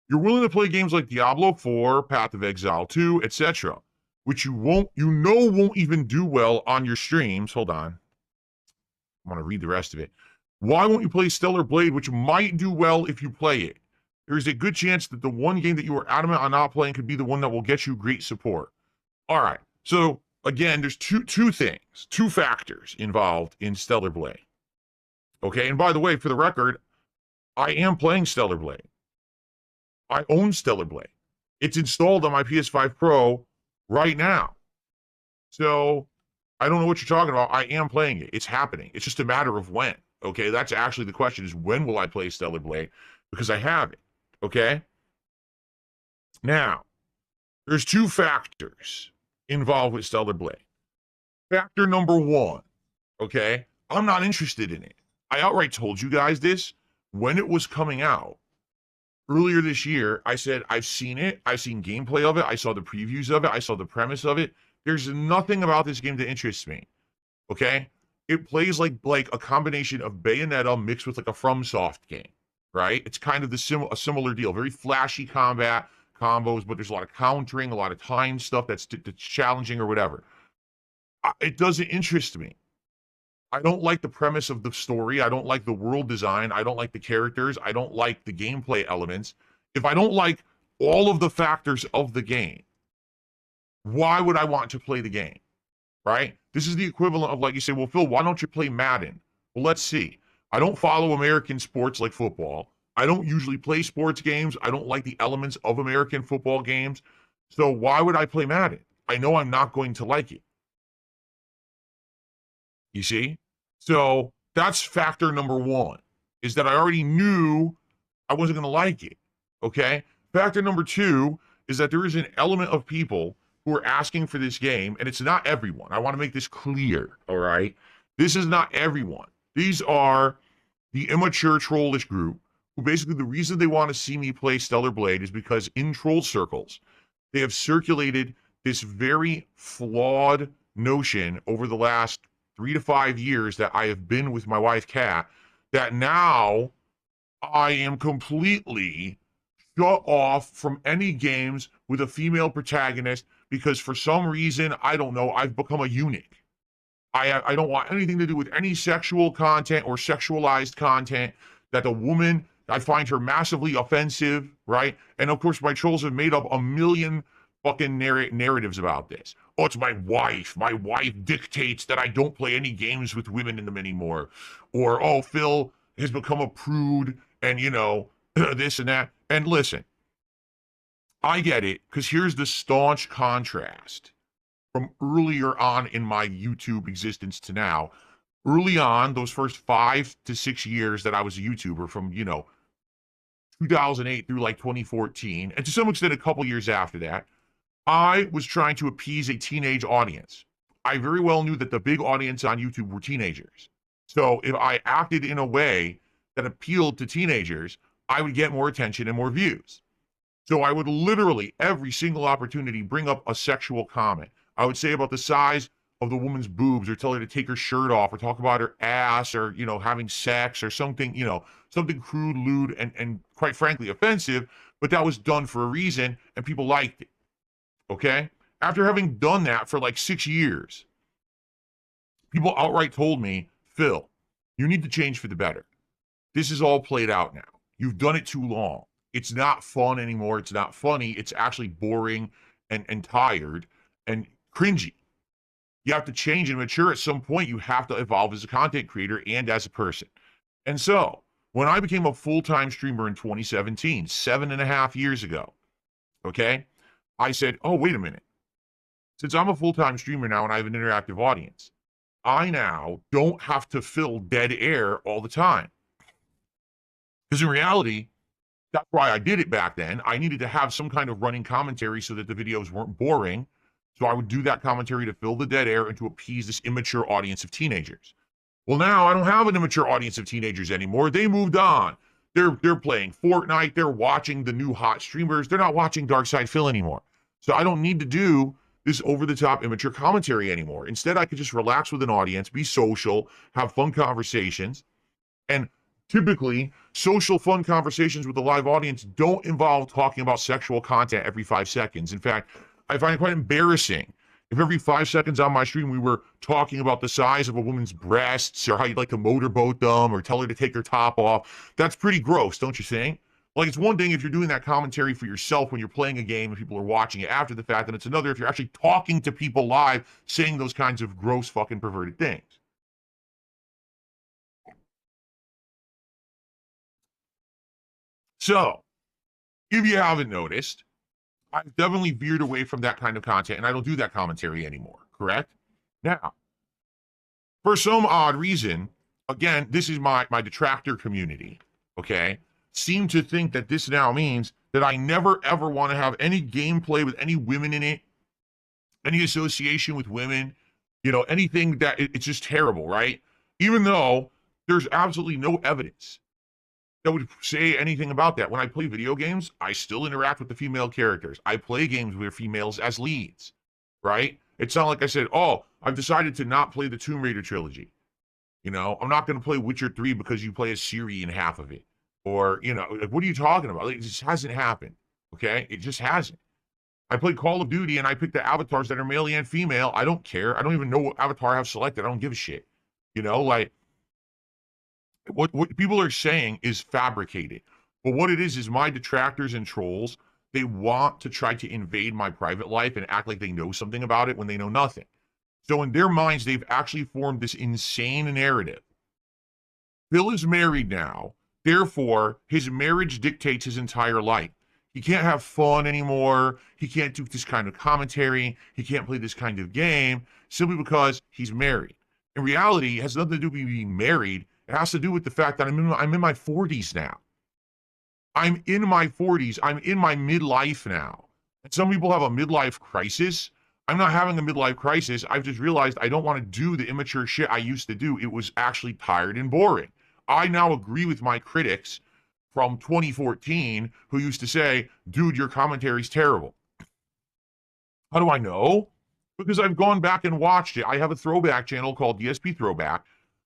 You're willing to play games like Diablo 4, Path of Exile 2, etc., which won't even do well on your streams. Hold on. I want to read the rest of it. Why won't you play Stellar Blade, which might do well if you play it? There is a good chance that the one game that you are adamant on not playing could be the one that will get you great support. All right. So again, there's two factors involved in Stellar Blade. Okay. And by the way, for the record, I am playing Stellar Blade. I own Stellar Blade. It's installed on my PS5 Pro right now. So I don't know what you're talking about. I am playing it. It's happening. It's just a matter of when. Okay. That's actually the question, is when will I play Stellar Blade? Because I have it. Okay. Now, there's two factors involved with Stellar Blade. Factor number one, okay, I'm not interested in it. I outright told you guys this when it was coming out earlier this year. I said, I've seen it. I've seen gameplay of it. I saw the previews of it. I saw the premise of it. There's nothing about this game that interests me. Okay. It plays like a combination of Bayonetta mixed with like a FromSoft game, right? It's kind of a similar deal. Very flashy combat combos, but there's a lot of countering, a lot of time stuff that's challenging or whatever. It doesn't interest me. I don't like the premise of the story. I don't like the world design. I don't like the characters. I don't like the gameplay elements. If I don't like all of the factors of the game, why would I want to play the game? Right? This is the equivalent of, like, you say, well, Phil, why don't you play Madden? Well, let's see. I don't follow American sports like football. I don't usually play sports games. I don't like the elements of American football games. So why would I play Madden? I know I'm not going to like it. You see? So that's factor number one, is that I already knew I wasn't going to like it. Okay? Factor number two is that there is an element of people who are asking for this game, and it's not everyone. I want to make this clear, all right? This is not everyone. These are the immature trollish group who basically, the reason they want to see me play Stellar Blade is because in troll circles, they have circulated this very flawed notion over the last 3 to 5 years that I have been with my wife, Kat, that now I am completely shut off from any games with a female protagonist because for some reason, I don't know, I've become a eunuch. I don't want anything to do with any sexual content or sexualized content. That the woman, I find her massively offensive, right? And of course, my trolls have made up a million fucking narratives about this. Oh, it's my wife. My wife dictates that I don't play any games with women in them anymore. Or, oh, Phil has become a prude and, you know, this and that. And listen, I get it, because here's the staunch contrast from earlier on in my YouTube existence to now. Early on, those first 5 to 6 years that I was a YouTuber, from, 2008 through like 2014, and to some extent a couple years after that, I was trying to appease a teenage audience. I very well knew that the big audience on YouTube were teenagers. So if I acted in a way that appealed to teenagers, I would get more attention and more views. So I would literally, every single opportunity, bring up a sexual comment. I would say about the size of the woman's boobs, or tell her to take her shirt off, or talk about her ass, or, having sex, or something, something crude, lewd, and quite frankly offensive, but that was done for a reason, and people liked it. Okay? After having done that for like 6 years, people outright told me, Phil, you need to change for the better. This is all played out now. You've done it too long. It's not fun anymore. It's not funny. It's actually boring and tired and cringy. You have to change and mature. At some point, you have to evolve as a content creator and as a person. And so, when I became a full-time streamer in 2017, 7.5 years ago, okay, I said, oh, wait a minute. Since I'm a full-time streamer now and I have an interactive audience, I now don't have to fill dead air all the time. Because in reality, that's why I did it back then. I needed to have some kind of running commentary so that the videos weren't boring. So I would do that commentary to fill the dead air and to appease this immature audience of teenagers. Well, now I don't have an immature audience of teenagers anymore. They moved on. They're playing Fortnite. They're watching the new hot streamers. They're not watching Darkside Phil anymore. So I don't need to do this over-the-top immature commentary anymore. Instead, I could just relax with an audience, be social, have fun conversations. And typically, social fun conversations with a live audience don't involve talking about sexual content every 5 seconds. In fact, I find it quite embarrassing if every 5 seconds on my stream we were talking about the size of a woman's breasts or how you'd like to motorboat them or tell her to take her top off. That's pretty gross, don't you think? Like, it's one thing if you're doing that commentary for yourself when you're playing a game and people are watching it after the fact, and it's another if you're actually talking to people live saying those kinds of gross fucking perverted things. So, if you haven't noticed, I've definitely veered away from that kind of content and I don't do that commentary anymore, correct? Now, for some odd reason, again, this is my detractor community, okay, seem to think that this now means that I never ever want to have any gameplay with any women in it, any association with women, anything that it's just terrible, right? Even though there's absolutely no evidence that would say anything about that. When I play video games, I still interact with the female characters. I play games with females as leads, right? It's not like I said, oh, I've decided to not play the Tomb Raider trilogy. I'm not going to play Witcher 3 because you play as Ciri in half of it. Or, like, what are you talking about? Like, it just hasn't happened, okay? It just hasn't. I played Call of Duty and I picked the avatars that are male and female. I don't care. I don't even know what avatar I have selected. I don't give a shit. Like, what people are saying is fabricated. But what it is my detractors and trolls, they want to try to invade my private life and act like they know something about it when they know nothing. So in their minds, they've actually formed this insane narrative. Phil is married now. Therefore, his marriage dictates his entire life. He can't have fun anymore. He can't do this kind of commentary. He can't play this kind of game simply because he's married. In reality, it has nothing to do with being married. It has to do with the fact that I'm in my 40s now. I'm in my 40s. I'm in my midlife now. And some people have a midlife crisis. I'm not having a midlife crisis. I've just realized I don't want to do the immature shit I used to do. It was actually tired and boring. I now agree with my critics from 2014 who used to say, dude, your commentary's terrible. How do I know? Because I've gone back and watched it. I have a throwback channel called DSP Throwback,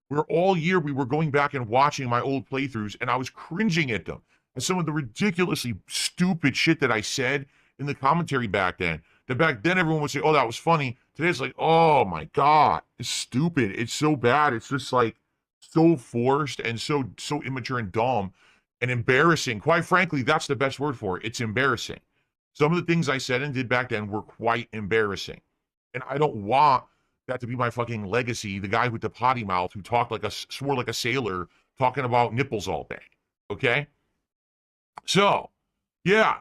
where all year we were going back and watching my old playthroughs, and I was cringing at them. And some of the ridiculously stupid shit that I said in the commentary back then, that back then everyone would say, oh, that was funny. Today it's like, oh my God, it's stupid. It's so bad. It's just like so forced and so immature and dumb and embarrassing. Quite frankly, that's the best word for it. It's embarrassing. Some of the things I said and did back then were quite embarrassing. And I don't want that to be my fucking legacy, the guy with the potty mouth who swore like a sailor talking about nipples all day. Okay? So, yeah,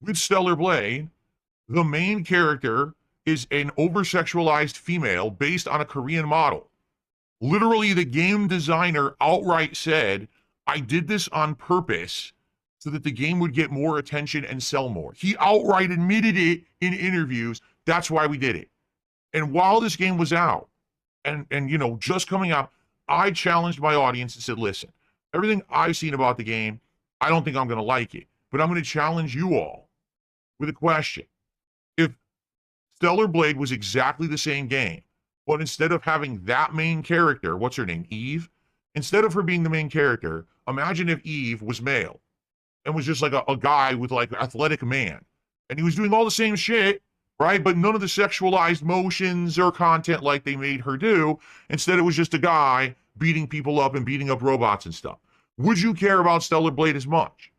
with Stellar Blade, the main character is an over-sexualized female based on a Korean model. Literally, the game designer outright said, I did this on purpose so that the game would get more attention and sell more. He outright admitted it in interviews. That's why we did it. And while this game was out and just coming out, I challenged my audience and said, listen, everything I've seen about the game, I don't think I'm going to like it, but I'm going to challenge you all with a question. If Stellar Blade was exactly the same game, but instead of having that main character, what's her name, Eve? Instead of her being the main character, imagine if Eve was male and was just like a guy with like athletic man. And he was doing all the same shit, right? But none of the sexualized motions or content like they made her do. Instead, it was just a guy beating people up and beating up robots and stuff. Would you care about Stellar Blade as much?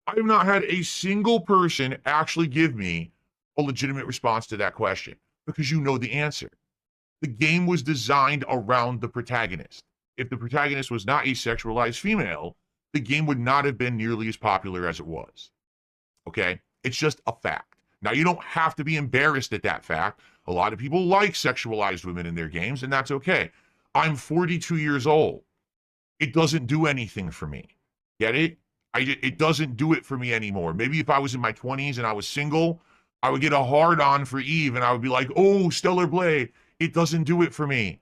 I have not had a single person actually give me a legitimate response to that question because you know the answer. The game was designed around the protagonist. If the protagonist was not a sexualized female, the game would not have been nearly as popular as it was. Okay? It's just a fact. Now, you don't have to be embarrassed at that fact. A lot of people like sexualized women in their games, and that's okay. I'm 42 years old. It doesn't do anything for me. Get it? It doesn't do it for me anymore. Maybe if I was in my 20s and I was single, I would get a hard-on for Eve, and I would be like, oh, Stellar Blade. It doesn't do it for me.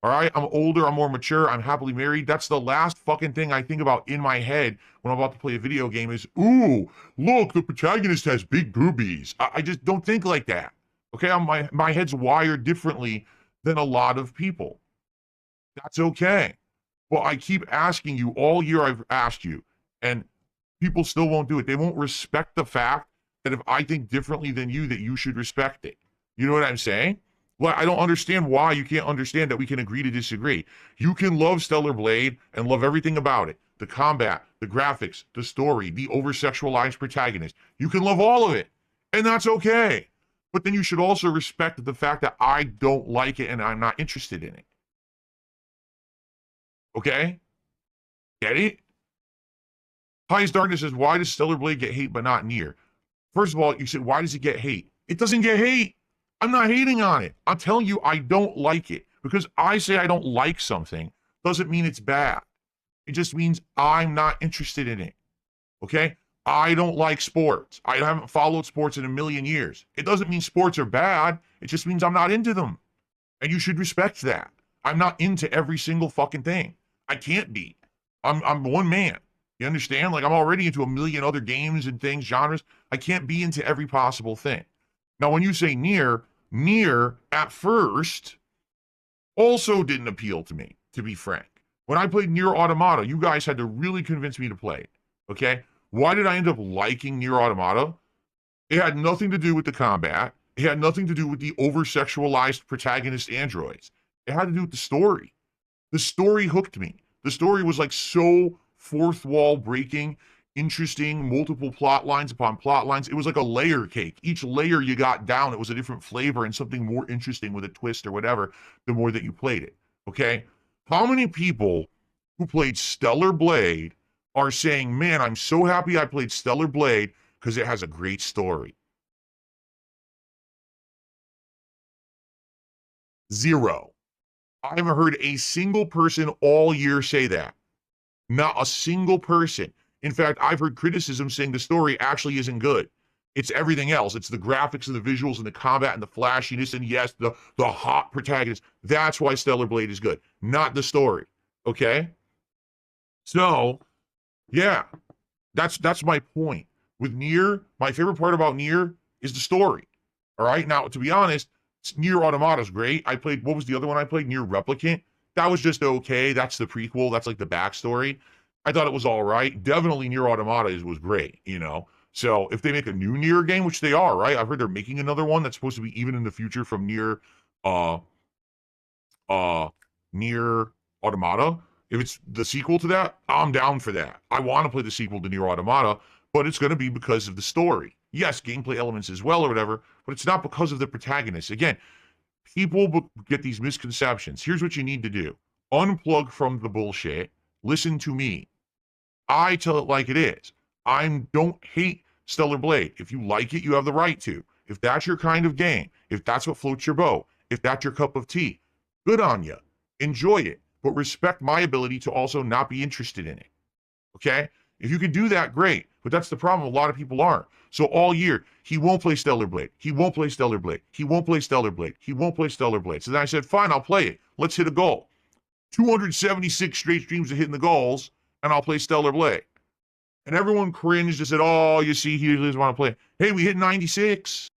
All right? I'm older. I'm more mature. I'm happily married. That's the last fucking thing I think about in my head when I'm about to play a video game is, ooh, look, the protagonist has big boobies. I just don't think like that. Okay? My head's wired differently than a lot of people. That's okay. Well, I keep asking you all year, I've asked you, and people still won't do it. They won't respect the fact that if I think differently than you, that you should respect it. You know what I'm saying? Well, I don't understand why you can't understand that we can agree to disagree. You can love Stellar Blade and love everything about it. The combat, the graphics, the story, the over-sexualized protagonist. You can love all of it, and that's okay. But then you should also respect the fact that I don't like it and I'm not interested in it. Okay? Get it? Highest Darkness says, why does Stellar Blade get hate but not Nier? First of all, you said, why does it get hate? It doesn't get hate. I'm not hating on it. I'm telling you, I don't like it. Because I say I don't like something doesn't mean it's bad. It just means I'm not interested in it. Okay? I don't like sports. I haven't followed sports in a million years. It doesn't mean sports are bad. It just means I'm not into them. And you should respect that. I'm not into every single fucking thing. I can't be. I'm one man. You understand? Like, I'm already into a million other games and things, genres. I can't be into every possible thing. Now, when you say Nier at first also didn't appeal to me, to be frank. When I played Nier Automata, you guys had to really convince me to play it. Okay? Why did I end up liking Nier Automata? It had nothing to do with the combat. It had nothing to do with the over-sexualized protagonist androids. It had to do with the story. The story hooked me. The story was like so fourth wall breaking, interesting, multiple plot lines upon plot lines. It was like a layer cake. Each layer you got down, it was a different flavor and something more interesting with a twist or whatever, the more that you played it. Okay? How many people who played Stellar Blade are saying, man, I'm so happy I played Stellar Blade because it has a great story? Zero. I haven't heard a single person all year say that. Not a single person. In fact, I've heard criticism saying the story actually isn't good. It's everything else. It's the graphics and the visuals and the combat and the flashiness and yes, the hot protagonist. That's why Stellar Blade is good, not the story. Okay? So, yeah, that's my point. With Nier, my favorite part about Nier is the story. All right? Now, to be honest, Nier Automata is great. I played, what was the other one I played? Nier Replicant. That was just okay. That's the prequel. That's like the backstory. I thought it was all right. Definitely Nier Automata was great, you know? So if they make a new Nier game, which they are, right? I've heard they're making another one that's supposed to be even in the future from Nier, Nier Automata. If it's the sequel to that, I'm down for that. I want to play the sequel to Nier Automata, but it's going to be because of the story. Yes, gameplay elements as well or whatever, but it's not because of the protagonist. Again, people get these misconceptions. Here's what you need to do. Unplug from the bullshit. Listen to me. I tell it like it is. I don't hate Stellar Blade. If you like it, you have the right to. If that's your kind of game, if that's what floats your boat, if that's your cup of tea, good on you. Enjoy it, but respect my ability to also not be interested in it. Okay? If you can do that, great. But that's the problem. A lot of people aren't. So all year, he won't play Stellar Blade. He won't play Stellar Blade. He won't play Stellar Blade. He won't play Stellar Blade. So then I said, fine, I'll play it. Let's hit a goal. 276 straight streams of hitting the goals, and I'll play Stellar Blade. And everyone cringed and said, oh, you see, he doesn't want to play. Hey, we hit 96.